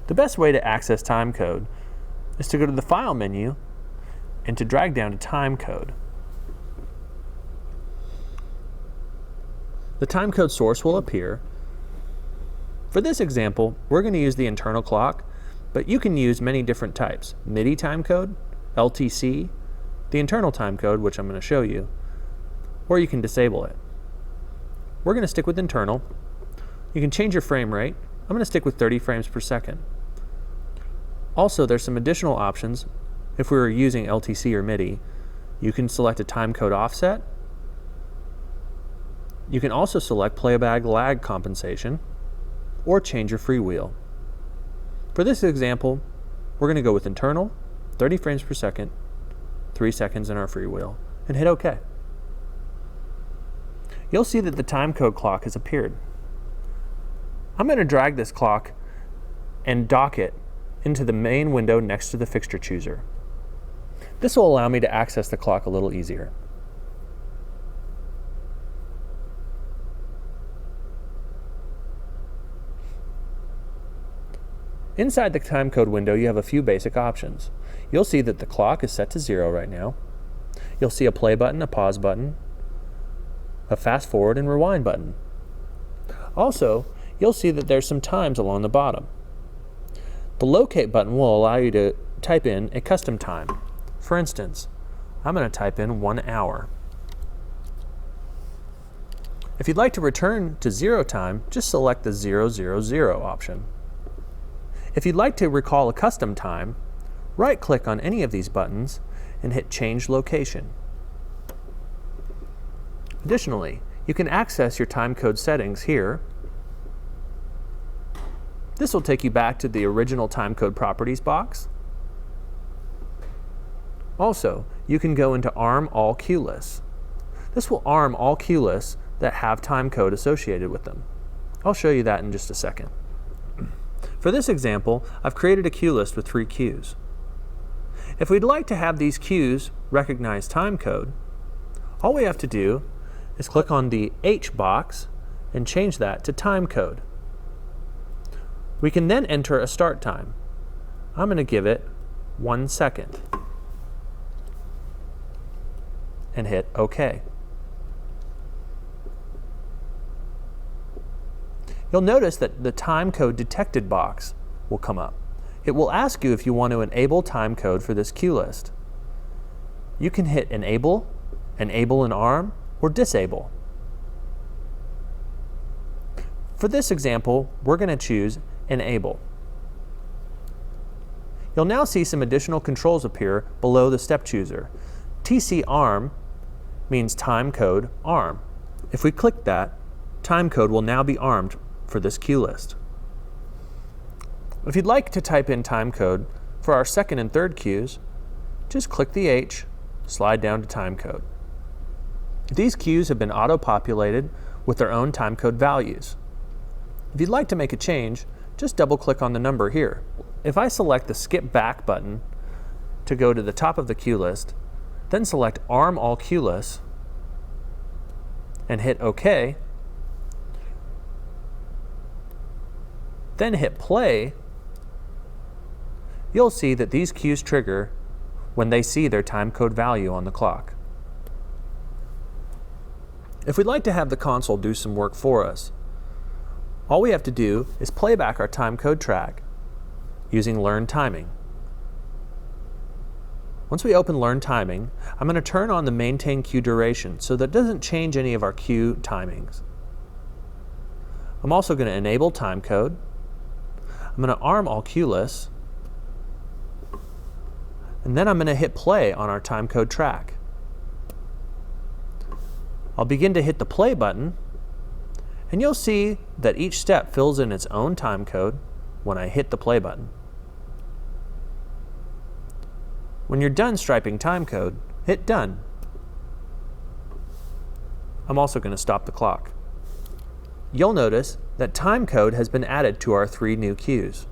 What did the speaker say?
The best way to access timecode is to go to the File menu and to drag down to Timecode. The timecode source will appear. For this example, we're going to use the internal clock, but you can use many different types. MIDI timecode, LTC, the internal timecode, which I'm going to show you, or you can disable it. We're going to stick with internal. You can change your frame rate. I'm going to stick with 30 frames per second. Also, there's some additional options. If we were using LTC or MIDI, you can select a timecode offset. You can also select playback lag compensation or change your freewheel. For this example, we're going to go with internal, 30 frames per second, 3 seconds in our freewheel, and hit OK. You'll see that the timecode clock has appeared. I'm going to drag this clock and dock it into the main window next to the fixture chooser. This will allow me to access the clock a little easier. Inside the timecode window, you have a few basic options. You'll see that the clock is set to 0 right now. You'll see a play button, a pause button, a fast forward and rewind button. Also, you'll see that there's some times along the bottom. The locate button will allow you to type in a custom time. For instance, I'm going to type in 1 hour. If you'd like to return to 0 time, just select the 000 option. If you'd like to recall a custom time, right-click on any of these buttons and hit Change Location. Additionally, you can access your timecode settings here. This will take you back to the original timecode properties box. Also, you can go into Arm all cue lists. This will arm all cue lists that have timecode associated with them. I'll show you that in just a second. For this example, I've created a cue list with 3 cues. If we'd like to have these cues recognize timecode, all we have to do is click on the H box and change that to timecode. We can then enter a start time. I'm going to give it 1 second and hit OK. You'll notice that the timecode detected box will come up. It will ask you if you want to enable timecode for this cue list. You can hit Enable, Enable in ARM, or Disable. For this example, we're going to choose Enable. You'll now see some additional controls appear below the step chooser. TC ARM means timecode ARM. If we click that, timecode will now be armed for this cue list. If you'd like to type in timecode for our second and third cues, just click the H, slide down to timecode. These cues have been auto-populated with their own timecode values. If you'd like to make a change, just double-click on the number here. If I select the Skip Back button to go to the top of the cue list, then select Arm all cue lists and hit OK, then hit play, you'll see that these cues trigger when they see their timecode value on the clock. If we'd like to have the console do some work for us, all we have to do is play back our timecode track using Learn Timing. Once we open Learn Timing, I'm going to turn on the Maintain Cue Duration so that it doesn't change any of our cue timings. I'm also going to enable timecode. I'm going to arm all cue lists, and then I'm going to hit play on our timecode track. I'll begin to hit the play button, and you'll see that each step fills in its own timecode when I hit the play button. When you're done striping timecode, hit Done. I'm also going to stop the clock. You'll notice that timecode has been added to our 3 new cues.